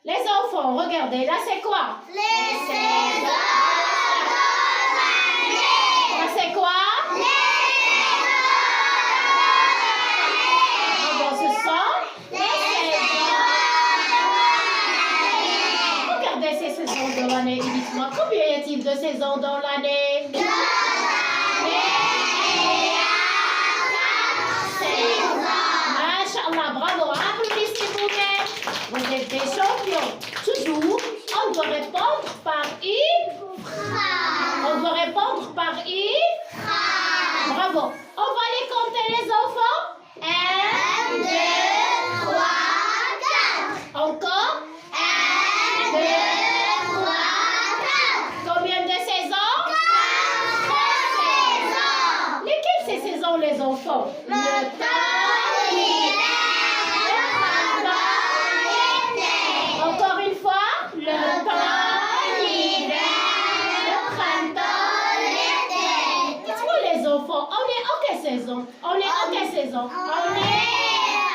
Les enfants, regardez, là c'est quoi? Les saisons de l'année. Là c'est quoi? Ce sont les saisons. Regardez ces saisons de l'année. Dites-moi, combien y a-t-il de saisons dans l'année? Masha'Allah, bravo. Applaudissez-vous même. Vous êtes des champions. Toujours, on doit répondre par une phrase. On doit répondre par une phrase. Bravo. On va les compter les enfants. 1, 2, 3, 4. Encore. 1, 2, 3, 4. Combien de saisons? 4 saisons. Lesquelles ces saisons les enfants? Le temps, l'hiver, le printemps, l'été. Encore une fois. Le temps, l'hiver, le printemps, l'été. Dites-moi les enfants, on est en quelle saison? On est en quelle saison? On est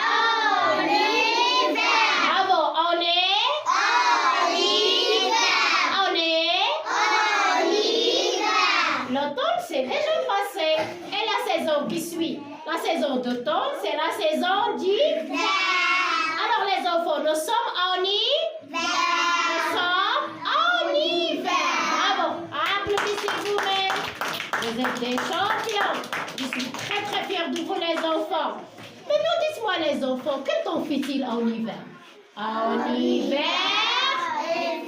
en hiver. Bravo, on est En hiver. on est En hiver. l'automne, c'est déjà passé. Et la saison qui suit? La saison d'automne, c'est la saison d'hiver. Alors les enfants, nous sommes en hiver. Nous sommes en hiver. Bravo. Applaudissez vous-même. Vous êtes des champions. Je suis très très fière de vous les enfants. Maintenant, dites-moi les enfants, quel temps fait-il en hiver? En hiver, Il fait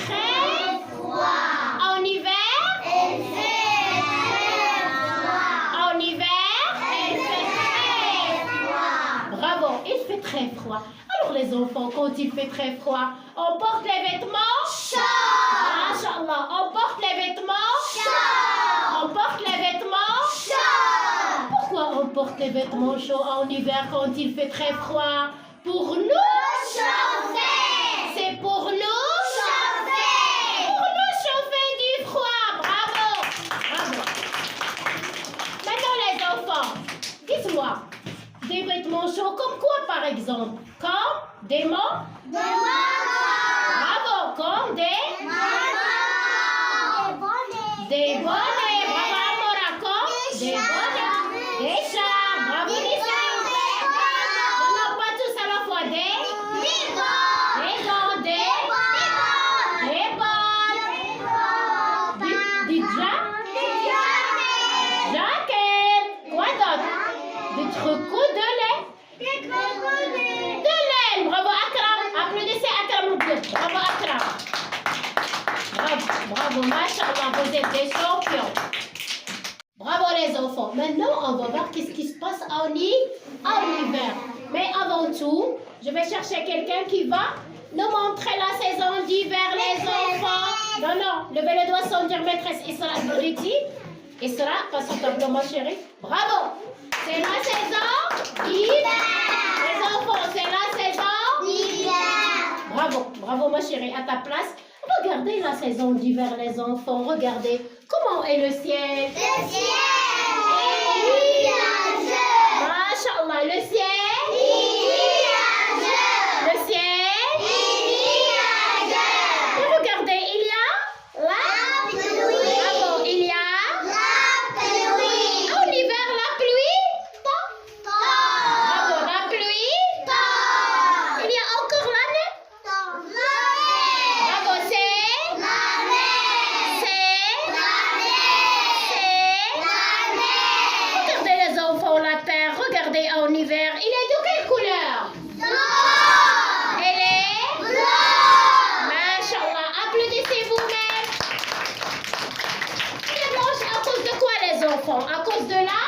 très froid. en hiver, Il fait très froid. en hiver, Il fait très froid. bravo, il fait très froid. Alors les enfants, quand il fait très froid, on porte les vêtements Chaud. Masha'Allah, on porte les vêtements Chaud. On porte les vêtements Chaud. Pourquoi on porte les vêtements chauds en hiver quand il fait très froid? Pour nous Chauffer. C'est pour nous Chauffer. Pour nous chauffer du froid. Bravo. Bravo. Maintenant les enfants, dites-moi, des vêtements chauds comme quoi par exemple? Comme des mots? De maman. Bravo. Comme des Maman. Des bonnets. Bravo Amora. Comme des bonnets. Des chars. Bravo les filles. Non, pas tous à la fois. Des gants. Des balles. Des jaquettes. Quoi d'autre? Des tricot de lait. De laine. Bravo Akram. Applaudissez Akram. Bravo Akram. Bravo, bravo, Masha'Allah, vous êtes des champions. Bravo les enfants. Maintenant, on va voir qu'est-ce qui se passe en hiver. Mais avant tout, je vais chercher quelqu'un qui va nous montrer la saison d'hiver, les enfants. Non, non, levez le doigt sans dire maîtresse Isra Briti. Isra, passe au tableau, ma chérie. Bravo. C'est la saison d'hiver. Les enfants, c'est la saison. Bravo, bravo ma chérie, à ta place. Regardez la saison d'hiver, les enfants. Regardez comment est le ciel. Masha'Allah, le ciel. Le ciel. Et regardez, il y a bravo, il y a en hiver la pluie. Bravo, la pluie. Il y a encore l'année. Bravo, c'est. Regardez les enfants, la terre. Regardez en hiver. Il est de quelle couleur? Elle est. Masha'Allah, applaudissez vous-même. Elle est blanche à cause de quoi les enfants? À cause de la.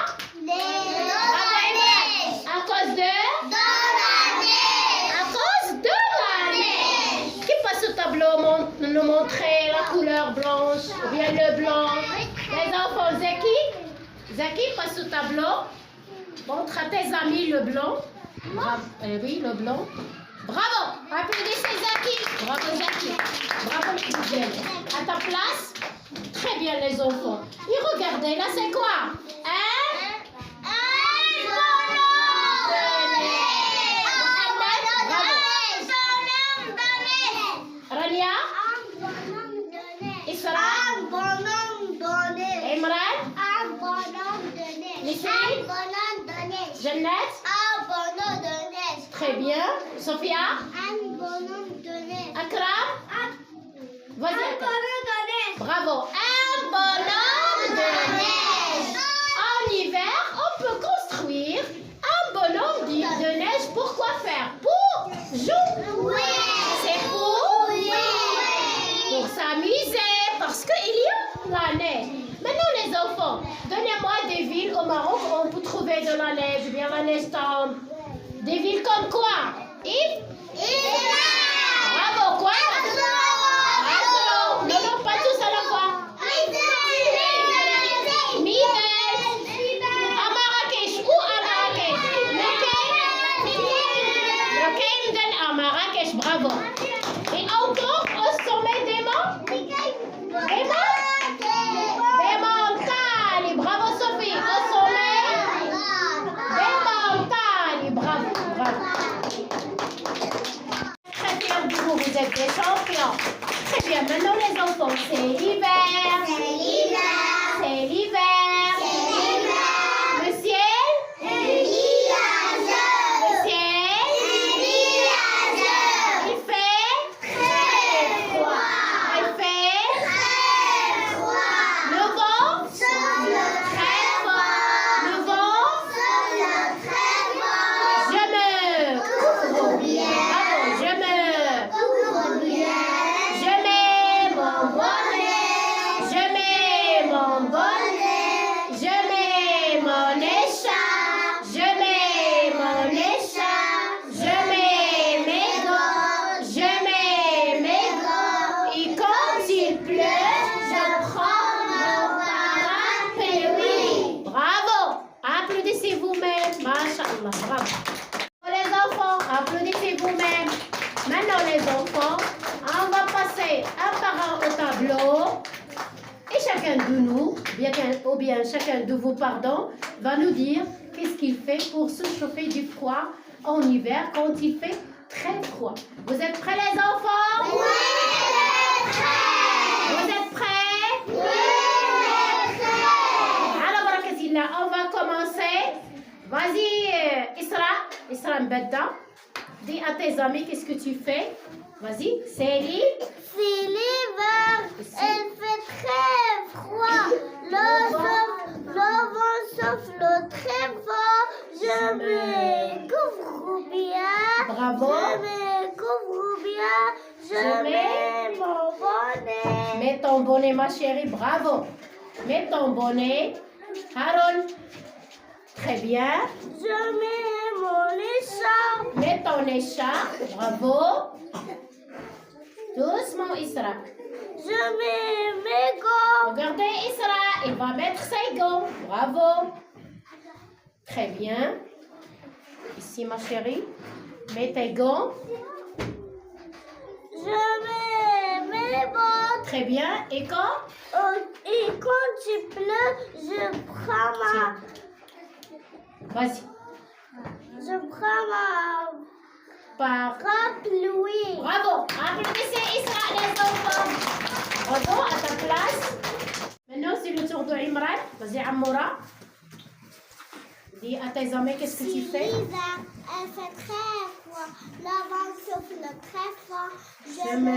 À cause de. À cause de la neige. Qui passe au tableau nous montrer la couleur blanche ou bien le blanc? Les enfants, Zaki, passe au tableau. Montre à tes amis le blanc. Oui, le blanc. Bravo. Applaudissez Zaki. Bravo Zaki. Bravo Miguel. À ta place. Très bien les enfants. Et regardez, là c'est quoi? Sonia, Un bonhomme de neige. Isra, Un bonhomme de neige. Imran, Un bonhomme de neige. Nisrine, Un bonhomme de neige. Jannat. Un bonhomme de neige. Très bien. Sophia, Un bonhomme de neige. Akram, vas-y. Un Akram. bonhomme de neige. Bravo. Un bonhomme de neige. En hiver, on peut construire un bonhomme de neige. Pourquoi faire? Pour jouer. C'est pour s'amuser, parce qu'il y a la neige. Maintenant les enfants, donnez-moi des villes au Maroc où on peut trouver de la neige, bien la neige tombe. Des villes comme quoi? Bravo, quoi? Oslo. Non, pas tous à la fois. Mivelle. À Marrakech. Où à Marrakech? Le Caïn à Marrakech, bravo. Et encore au sommet des monts? Des montagnes. Bravo Sophie. Au sommet des montagnes. Bravo, bravo. Très bien de vous, vous êtes des champions. Très bien, maintenant les enfants, c'est l'hiver. C'est l'hiver. Le ciel. Le ciel. Il fait froid. Il fait le vent. Très fort. Le vent. Je me couvre bien. Bravo, je mets mon bonnet. Je mets mon bonnet. Je mets mon écharpe. Je mets mon écharpe. Je mets mes gants. Je mets mes gants. Et quand il pleut, je prends mon parapluie. Bravo. Applaudissez vous-même. Masha'Allah. Bravo. Les enfants, applaudissez vous-même. Maintenant les enfants, on va passer un par un au tableau. Et chacun de nous, ou bien chacun de vous, pardon, va nous dire qu'est-ce qu'il fait pour se chauffer du froid en hiver quand il fait très froid. Vous êtes prêts les enfants? Vous êtes prêts? Alors, Barakazillah, on va commencer. Vas-y, Isra Mbedda. Dis à tes amis qu'est-ce que tu fais. Vas-y, c'est l'hiver. C'est l'hiver, il fait très froid. Le vent souffle très fort. Je me couvre bien. Bravo. Je me couvre bien. Je mets mon bonnet. Mets ton bonnet, ma chérie. Bravo. Mets ton bonnet. Haroun. Très bien. Je mets mon écharpe. Mets ton écharpe. Bravo. Doucement, Isra. Je mets mes gants. Regardez Isra, il va mettre ses gants. Bravo. Très bien. Ici, ma chérie. Mets tes gants. Je mets mes bottes. Très bien. Et quand? Et quand il pleut, je prends ma... Vas-y. Je prends ma Parapluie. Bravo. Applaudissez Isra, les enfants. Bravo, à ta place. Maintenant, c'est le tour de Imran. Vas-y, Amoura. Dis à tes amis qu'est-ce que tu fais. L'hiver, elle fait très froid. Le vent souffle très fort. Je Je me me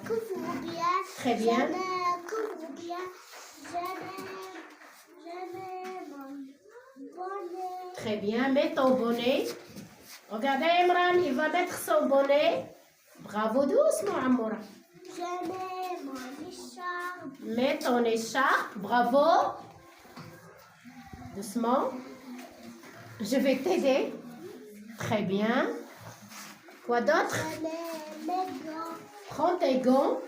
couvre bien. Très bien. Je me couvre bien. Je mets mon bonnet. Très bien. Mets ton bonnet. Regardez Imran, il va mettre son bonnet. Bravo, doucement, Amoura. Je mets mon écharpe. Mets ton écharpe. Bravo. Doucement. Je vais t'aider. Très bien. Quoi d'autre? Je mets mes gants. Prends tes gants.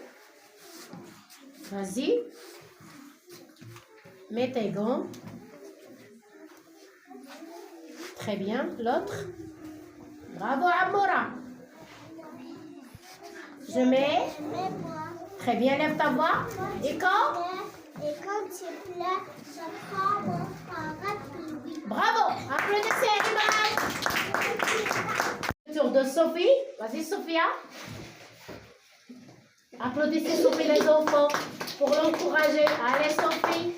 Vas-y. Mets tes gants. Très bien. L'autre. Bravo, Amoura. Je mets. Mes bras. Très bien, lève ta voix. Et quand? Et quand il pleut, je prends mon parapluie. Bravo. Applaudissez, Imran. Le tour de Sophie. Vas-y, Sophia. Applaudissez Sophie les enfants pour l'encourager. Allez Sophie.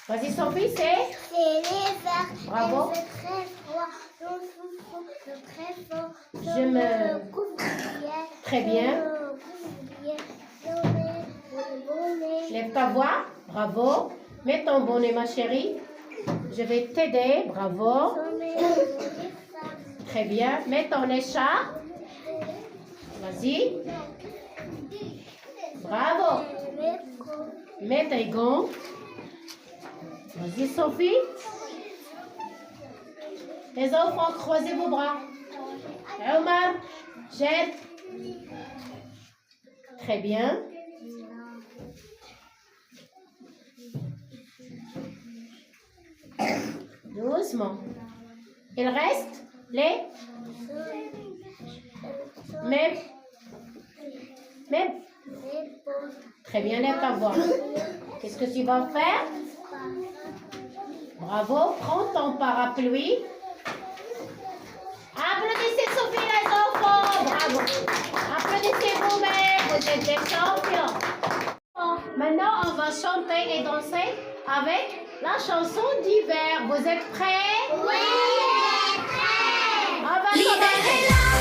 Vas-y Sophie, c'est l'hiver. Bravo. Il fait très froid. On souffle très fort. Je me couvre bien. Très bien. Lève ta voix. Bravo. Mets ton bonnet ma chérie. Je vais t'aider. Bravo. Très bien. Mets ton écharpe. Vas-y. Bravo. Mets tes gants. Vas-y, Sophie. Les enfants, croisez vos bras. Et Omar, jette. Très bien. Doucement. Il reste les... Même. Très bien, lève ta voix. Qu'est-ce que tu vas faire? Bravo. Prends ton parapluie. Applaudissez Sophie les enfants. Bravo. Applaudissez vous-même. Vous êtes des champions. Maintenant, on va chanter et danser avec la chanson d'hiver. Vous êtes prêts? Oui, On va commencer.